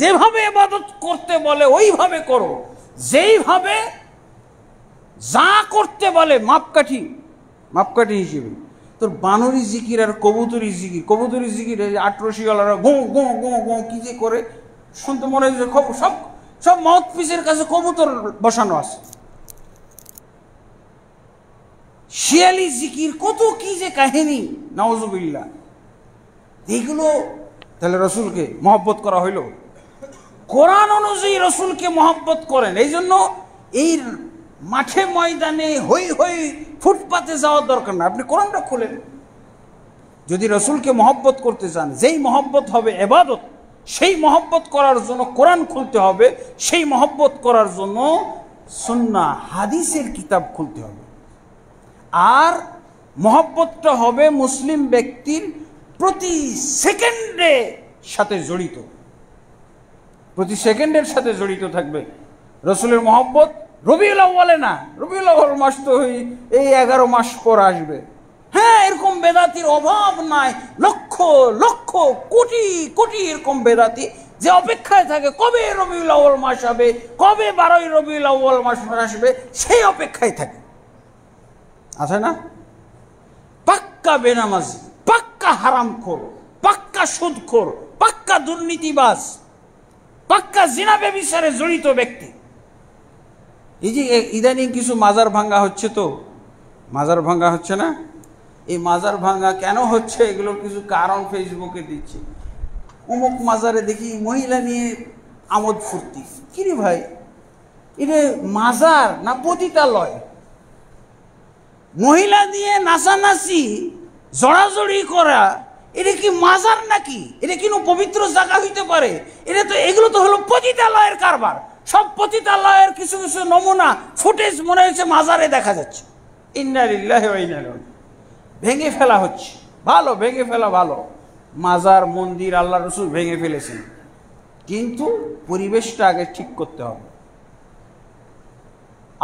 যেভাবে ইবাদত করতে বলে ওইভাবে করো, যেইভাবে যা করতে বলে মাপকাঠি হিসেবে। তোর বানরি জিকির আর কবুতরি জিকির ৮রশিওয়ালারা গো গো গো গো কি যে করে শুনতে মনে হয় সব সব মাউথ পিসের কাছে কবুতর বসানো আছে। শিয়ালি জিকির কত কি যে কাহিনী, নাউজুবিল্লাহ। এইগুলো তাহলে রসুলকে মহব্বত করা হইল? কোরআন অনুযায়ী রসুলকে মহব্বত করেন। এই জন্য এই মাঠে ময়দানে হই হই ফুটপাতে যাওয়ার দরকার না, আপনি কোরআনটা খুলেন। যদি রসুলকে মহব্বত করতে চান, যেই মহব্বত হবে ইবাদত, সেই মহব্বত করার জন্য কোরআন খুলতে হবে, সেই মহব্বত করার জন্য সুন্নাহ হাদিসের কিতাব খুলতে হবে। আর মহব্বতটা হবে মুসলিম ব্যক্তির প্রতি সেকেন্ডের সাথে জড়িত, প্রতি সেকেন্ডের সাথে জড়িত থাকবে। রসুলের মহব্বত রবিউল আউয়ালে না, রবিউল আউয়াল মাস তো এই 11 মাস পর আসবে। হ্যাঁ, এরকম বেদাতির অভাব নাই, লক্ষ লক্ষ কোটি কোটি এরকম বেদাতি যে অপেক্ষায় থাকে কবে রবিউল আউয়াল মাস হবে, কবে 12ই রবিউল আউয়াল মাস আসবে, সেই অপেক্ষায় থাকে, আছে না? পাক্কা বেনামাজি, পাক্কা হারামখোর, পাক্কা সুদখোর, পাক্কা দুর্নীতিবাজ, পাক্কা জিনা ব্যভিচারে জড়িত ব্যক্তি। এই যে ইদানিং কিছু মাজার ভাঙ্গা হচ্ছে, তো মাজার ভাঙ্গা হচ্ছে না? এই মাজার ভাঙ্গা কেন হচ্ছে, এগুলোর কিছু কারণ ফেসবুকে দিচ্ছে। অমুক মাজারে দেখি মহিলা নিয়ে আমোদ ফুর্তি। কিরে ভাই, এটা মাজার না পতিতালয়? মহিলা দিয়ে নাচানাচি জড়াজড়ি করা, এটা কি মাজার নাকি? এটা কি পবিত্র জায়গা হইতে পারে? এগুলো তো হলো পতিতালয়ের কারবার। সব পতিতালয়ের কিছু কিছু নমুনা ফুটেজ মনে হচ্ছে মাজারে দেখা যাচ্ছে। ইন্না লিল্লাহি ওয়া ইন্না ইলাইহি। ভেঙে ফেলা হচ্ছে, ভালো, ভেঙে ফেলা ভালো। মাজার মন্দির আল্লাহ রসুল ভেঙে ফেলেছেন, কিন্তু পরিবেশটা আগে ঠিক করতে হবে।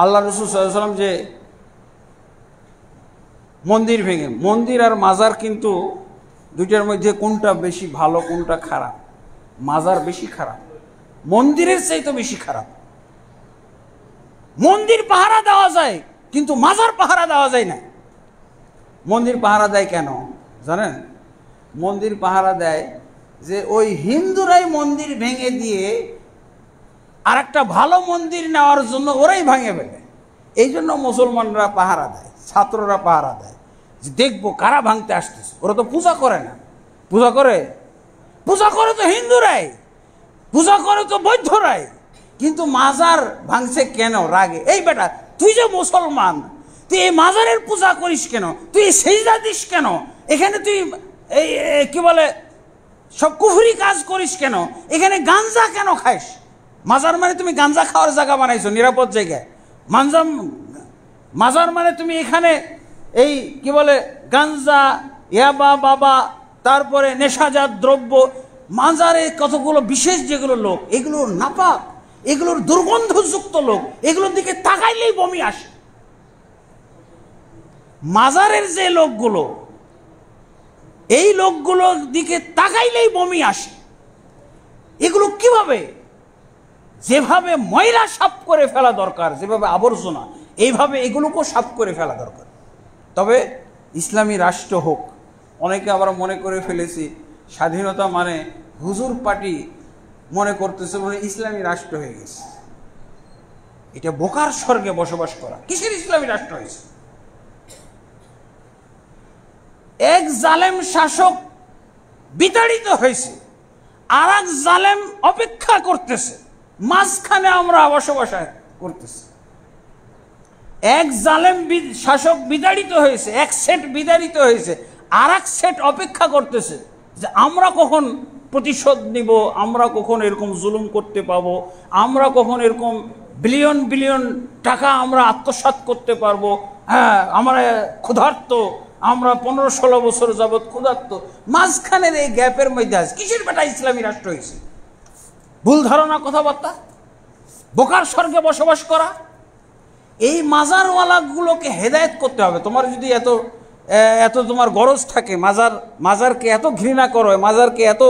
আল্লাহ রসুল সাল্লাল্লাহু আলাইহি ওয়াসাল্লাম যে মন্দির ভেঙে, মন্দির আর মাজার কিন্তু দুইটার মধ্যে কোনটা বেশি ভালো কোনটা খারাপ? মাজার বেশি খারাপ, মন্দিরের চাইতে বেশি খারাপ। মন্দির পাহারা দেওয়া যায়, কিন্তু মাজার পাহারা দেওয়া যায় না। মন্দির পাহারা দেয় কেন জানেন? মন্দির পাহারা দেয় যে ওই হিন্দুরাই মন্দির ভেঙে দিয়ে আর একটা ভালো মন্দির নেওয়ার জন্য ওরাই ভেঙে ফেলে। এই জন্য মুসলমানরা পাহারা দেয়, ছাত্ররা পাহারা দেয় যে দেখবো কারা ভাঙতে আসতেছে। ওরা তো পূজা করে না, পূজা করে তো হিন্দুরাই, পূজা করে তো বৌদ্ধরাই, কিন্তু মাজার ভাঙছে কেন? রাগে। এই বেটা, তুই যে মুসলমান, তুই এই মাজারের পূজা করিস কেন? তুই সেজদা দিস কেন? এখানে তুই এই কি বলে সব কুফরি কাজ করিস কেন? এখানে গাঞ্জা কেন খাইস? মাজার মানে তুমি গাঞ্জা খাওয়ার জায়গা বানাইছো, নিরাপদ জায়গায়। মাজার মানে তুমি এখানে এই কি বলে গাঞ্জা, ইয়াবা, বাবা, তারপরে নেশাজাত দ্রব্য, মাজারে কতগুলো বিশেষ যেগুলো লোক, এগুলো নাপাক, এগুলোর দুর্গন্ধযুক্ত লোক, এগুলোর দিকে তাকাইলেই বমি আসে। মাজারের যে লোকগুলো, এই লোকগুলোর দিকে তাকাইলেই বমি আসে। এগুলো কিভাবে, যেভাবে ময়লা সাফ করে ফেলা দরকার, যেভাবে আবর্জনা, এইভাবে এগুলোকেও সাফ করে ফেলা দরকার। তবে ইসলামী রাষ্ট্র হোক। অনেকে আবার মনে করে ফেলেছি স্বাধীনতা মানে হুজুর পার্টি মনে করতেছে মানে ইসলামী রাষ্ট্র হয়ে গেছে। এটা বোকার স্বর্গে বসবাস করা। কিসের ইসলামী রাষ্ট্র হয়েছে? এক জালেম শাসক বিতাড়িত হয়েছে, আর এক জালেম অপেক্ষা করতেছে, মাঝখানে আমরা বসবাস করতেছি। এক জালেম শাসক বিতাড়িত হয়েছে, এক সেট বিতাড়িত হয়েছে, আর এক সেট অপেক্ষা করতেছে যে আমরা কখন প্রতিশোধ নিব, আমরা কখন এরকম জুলুম করতে পাবো, আমরা কখন এরকম বিলিয়ন বিলিয়ন টাকা আমরা আত্মসাৎ করতে পারবো। হ্যাঁ, আমরা ক্ষুধার্ত, আমরা 15-16 বছর যাবৎ ক্ষুধার্ত। মাঝখানের এই গ্যাপের মধ্যে আছে কিসের বেটা ইসলামী রাষ্ট্র হয়েছে? ভুল ধারণা, কথাবার্তা, বোকার স্বর্গে বসবাস করা। এই মাজারওয়ালাগুলোকে হেদায়েত করতে হবে। তোমার যদি এত তোমার গরজ থাকে, মাজারকে এত ঘৃণা করো, মাজারকে এত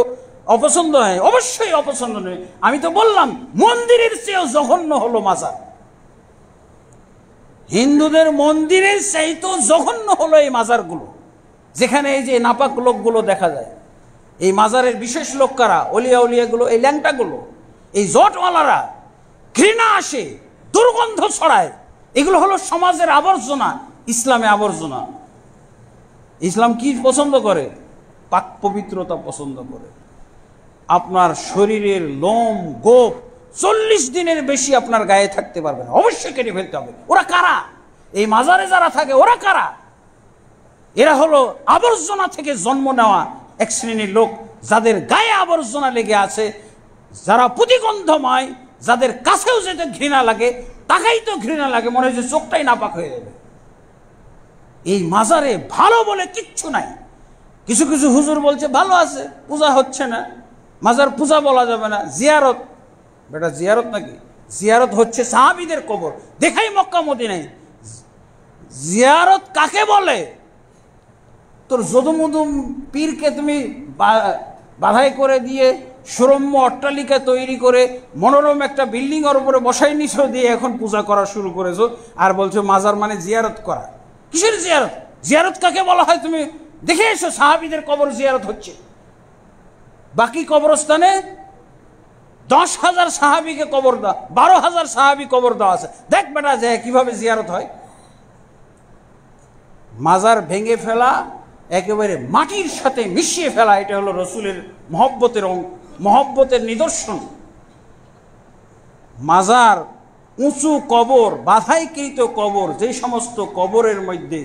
অপছন্দ হয়? অবশ্যই অপছন্দ নয়। আমি তো বললাম মন্দিরের চেয়েও জঘন্য হলো মাজার। হিন্দুদের মন্দিরের চাইতেও জঘন্য হলো এই মাজারগুলো, যেখানে এই যে নাপাক লোকগুলো দেখা যায়। এই মাজারের বিশেষ লোক কারা? অলিয়া উলিয়াগুলো, এই ল্যাংটাগুলো, এই জটওয়ালারা। ঘৃণা আসে, দুর্গন্ধ ছড়ায়। এগুলো হলো সমাজের আবর্জনা, ইসলামে আবর্জনা। ইসলাম কি পছন্দ করে? পাক পবিত্রতা পছন্দ করে। আপনার শরীরের লোম গোপ 40 দিনের বেশি আপনার গায়ে থাকতে পারবে না, অবশ্যই কেটে ফেলতে হবে। ওরা কারা? এই মাজারে যারা থাকে ওরা কারা? এরা হলো আবর্জনা থেকে জন্ম নেওয়া এক শ্রেণীর লোক, যাদের গায়ে আবর্জনা লেগে আছে, যারা প্রতিগন্ধময়, যাদের কাছেও যেতে ঘৃণা লাগে, তাকাই তো ঘৃণা লাগে, মনে হয় যে চোখটাই নাপাক হয়ে যাবে। এই মাজারে ভালো বলে কিচ্ছু নাই। কিছু কিছু হুজুর বলছে ভালো আছে, পূজা হচ্ছে না, মাজার পূজা বলা যাবে না, জিয়ারত। বেটা জিয়ারত নাকি? জিয়ারত হচ্ছে সাহাবীদের কবর। দেখাই মক্কা মদিনায় জিয়ারত কাকে বলে? তোর যদুমুদুম পীরকে তুমি বাধাই করে দিয়ে সুরম্য অট্টালিকা তৈরি করে মনোরম একটা বিল্ডিং এর উপরে বসাই নিছো, দিয়ে এখন পূজা করা শুরু করেছো, আর বলছো মাজার মানে জিয়ারত করা। কিসের জিয়ারত? জিয়ারত কাকে বলা হয় তুমি দেখে এসো। সাহাবীদের কবর জিয়ারত হচ্ছে। বাকি কবরস্থানে 10,000 সাহাবীকে কবর দেওয়া, 12,000 সাহাবী কবর দেওয়া আছে। দেখ বেটা যে কিভাবে জিয়ারত হয়। মাজার ভেঙে ফেলা, একেবারে মাটির সাথে মিশিয়ে ফেলা, এটা হলো রসুলের মহব্বতের নিদর্শন। মাজার, উঁচু কবর, বাধাইকৃত কবর, যে সমস্ত কবরের মধ্যে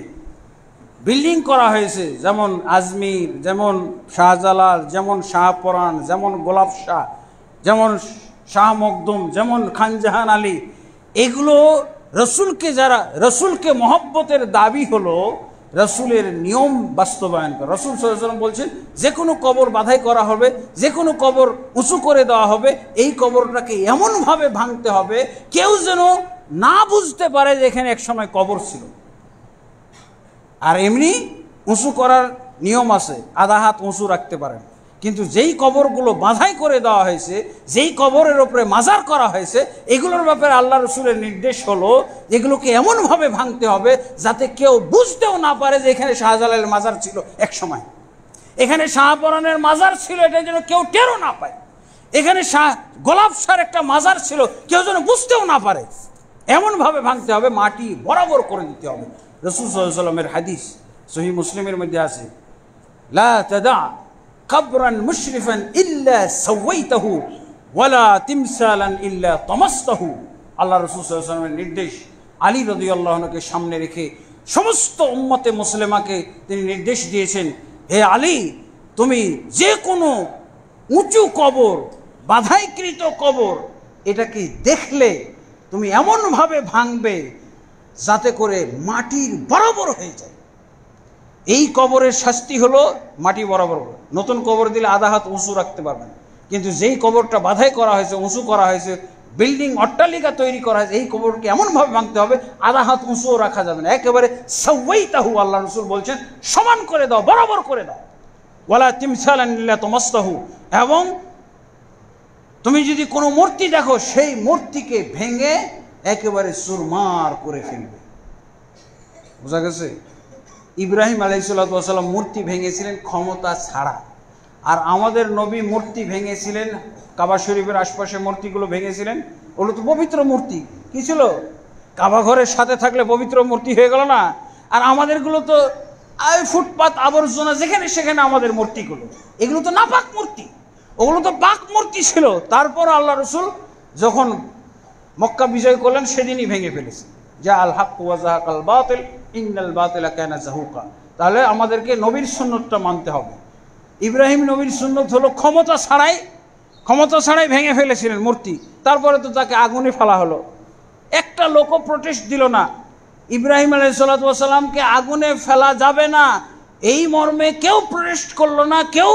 বিল্ডিং করা হয়েছে, যেমন আজমির, যেমন শাহজালাল, যেমন শাহপরাণ, যেমন গোলাপ শাহ, যেমন শাহ মখদুম, যেমন খানজাহান আলী, এগুলো রসুলকে যারা, রসুলকে মহব্বতের দাবি হলো রসুলের নিয়ম বাস্তবায়ন করা। রসুল সাল্লাল্লাহু আলাইহি ওয়াসাল্লাম বলছেন যে কোনো কবর বাধাই করা হবে, যে কোনো কবর উঁচু করে দেওয়া হবে, এই কবরটাকে এমনভাবে ভাঙতে হবে কেউ যেন না বুঝতে পারে যে এখানে একসময় কবর ছিল। আর এমনি উঁচু করার নিয়ম আছে, আধা হাত উঁচু রাখতে পারেন, কিন্তু যেই কবরগুলো বাঁধাই করে দেওয়া হয়েছে, যেই কবরের ওপরে মাজার করা হয়েছে, এগুলোর ব্যাপারে আল্লাহ রসুলের নির্দেশ হলো এগুলোকে এমনভাবে ভাঙতে হবে যাতে কেউ বুঝতেও না পারে যে এখানে শাহজালালের মাজার ছিল এক সময়, এখানে শাহপরাণের মাজার ছিল, এটা যেন কেউ টেরও না পায়, এখানে গোলাপ শাহর একটা মাজার ছিল, কেউ যেন বুঝতেও না পারে। এমনভাবে ভাঙতে হবে, মাটি বরাবর করে দিতে হবে। রাসূল সাল্লাল্লাহু আলাইহি ওয়াসাল্লামের হাদিস সহিহ মুসলিমের মধ্যে আছে, লা তাদা কবরান মুশরিফান ইল্লা সাওয়াইতাহু ওয়ালা তিমসালান ইল্লা তামাসতাহু। আল্লাহ রাসূল সাল্লাল্লাহু আলাইহি ওয়াসাল্লামের নির্দেশ, আলী রাদিয়াল্লাহু আনহুকে সামনে রেখে সমস্ত উম্মতে মুসলিমাকে তিনি নির্দেশ দিয়েছেন, হে আলী, তুমি যে কোনো উঁচু কবর, বাধাইকৃত কবর, এটাকে দেখলে তুমি এমনভাবে ভাঙবে যাতে করে মাটির বরাবর হয়ে যায়। এই কবরের শাস্তি হলো মাটি বরাবর। নতুন কবর দিলে আধা হাত উঁচু রাখতে পারবেন, কিন্তু যেই কবরটা বাধাই করা হয়েছে, উঁচু করা হয়েছে, বিল্ডিং অট্টালিকা তৈরি করা হয়েছে, এই কবরকে এমনভাবে ভাঙতে হবে আধা হাত উঁচুও রাখা যাবে না, একেবারে সাওয়াইতাহু, আল্লাহ রাসূল বলছেন সমান করে দাও, বরাবর করে দাও। ওয়ালা তিমসালান ইল্লা তামাসতাহু, এবং তুমি যদি কোনো মূর্তি দেখো সেই মূর্তিকে ভেঙে একেবারে চুরমার করে ফেলবে। বোঝা গেছে? ইব্রাহিম আলাইহিস সালাম মূর্তি ভেঙেছিলেন ক্ষমতা ছাড়া, আর আমাদের নবী মূর্তি ভেঙেছিলেন, কাবা শরীফের আশপাশে মূর্তিগুলো ভেঙেছিলেন, ওগুলো তো পবিত্র মূর্তি। কি ছিল? কাবা ঘরের সাথে থাকলে পবিত্র মূর্তি হয়ে গেল না? আর আমাদেরগুলো তো ফুটপাত আবর্জনা, যেখানে সেখানে আমাদের মূর্তিগুলো, এগুলো তো নাপাক মূর্তি, ওগুলো তো পাক মূর্তি ছিল। তারপর আল্লাহ রসুল যখন মক্কা বিজয় করলেন সেদিনই ভেঙে ফেলেছে, যা আল হক ওয়া যাহাকাল বাতিল ইন্নাল বাতিলা কানা যাহুকা। তাহলে আমাদেরকে নবীর সুন্নতটা মানতে হবে। ইব্রাহিম নবীর সুন্নত হলো ক্ষমতা ছাড়াই ভেঙে ফেলেছিলেন মূর্তি। তারপরে তো তাকে আগুনে ফেলা হলো, একটা লোকও প্রোটেস্ট দিল না। ইব্রাহিম আলাইহিস সালামকে আগুনে ফেলা যাবে না এই মর্মে কেউ প্রোটেস্ট করলো না, কেউ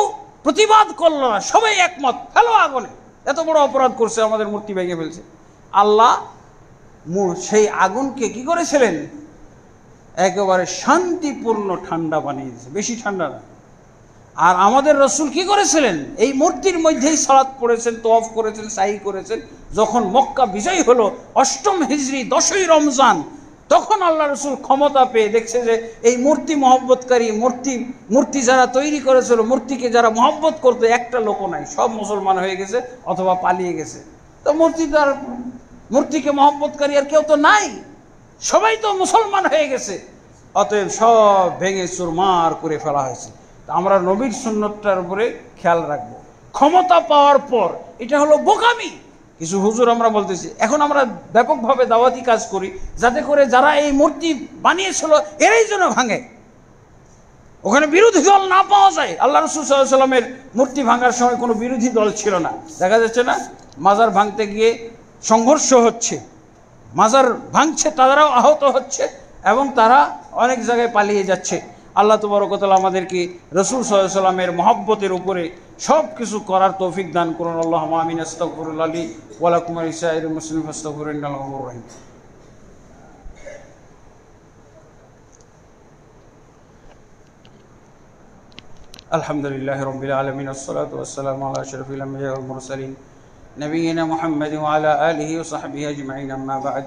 প্রতিবাদ করলো না, সবাই একমত, ফেলো আগুনে। এত বড় অপরাধ করছে, আমাদের মূর্তি ভেঙে ফেলছে। আল্লাহ সেই আগুনকে কি করেছিলেন? একেবারে শান্তিপূর্ণ ঠান্ডা বানিয়ে দিয়েছে, বেশি ঠান্ডা না। আর আমাদের রসুল কি করেছিলেন? এই মূর্তির মধ্যেই সালাত পড়েছেন, তওয়াফ করেছেন, সাই করেছেন। যখন মক্কা বিজয় হলো 8ম হিজরি 10ই রমজান, তখন আল্লাহ রসুল ক্ষমতা পেয়ে দেখছে যে এই মূর্তি মহব্বতকারী, মূর্তি যারা তৈরি করেছিল, মূর্তিকে যারা মহব্বত করতো, একটা লোকও নাই, সব মুসলমান হয়ে গেছে অথবা পালিয়ে গেছে। তো মূর্তিকে মহব্বতকারী আর কেউ তো নাই, সবাই তো মুসলমান হয়ে গেছে। অতএব সব ভেঙে চুরমার করে ফেলা হয়েছে। আমরা নবীর সুন্নতটার উপরে খেয়াল রাখবো। ক্ষমতা পাওয়ার পর এটা হলো বোকামি। কিছু হুজুর আমরা বলতেছি, এখন আমরা ব্যাপকভাবে দাওয়াতি কাজ করি যাতে করে যারা এই মূর্তি বানিয়েছিল এরাই যেন ভাঙে, ওখানে বিরোধী দল না পাওয়া যায়। আল্লাহ রসুল সাল্লাল্লাহু আলাইহি ওয়াসাল্লামের মূর্তি ভাঙার সময় কোনো বিরোধী দল ছিল না। দেখা যাচ্ছে না, মাজার ভাঙতে গিয়ে সংঘর্ষ হচ্ছে, মাজার ভাঙছে, তারাও আহত হচ্ছে এবং তারা অনেক জায়গায় পালিয়ে যাচ্ছে। আল্লাহ তাবারক ওয়া তাআলা আমাদেরকে রাসূল সাল্লাল্লাহু আলাইহি ওয়াসাল্লামের মহব্বতের উপরে সব কিছু করার তৌফিক দান করুন। আল্লাহুম্মা আমিন। আস্তাগফিরুল্লাহ লি ওয়া লাকুম ওয়া লিসাইরিল মুসলিমিন ফাস্তাগফিরুহু ইন্নাহু গফুরুর রহিম। আলহামদুলিল্লাহি রাব্বিল আলামিন ওয়াসসালাতু ওয়াসসালামু আলা আশরাফিল আমবিয়া ওয়াল মুরসালিন নবিয়িনা মুহাম্মাদিন ওয়া আলা আলিহি ওয়া সাহবিহি আজমাইন। আম্মা বা'দ।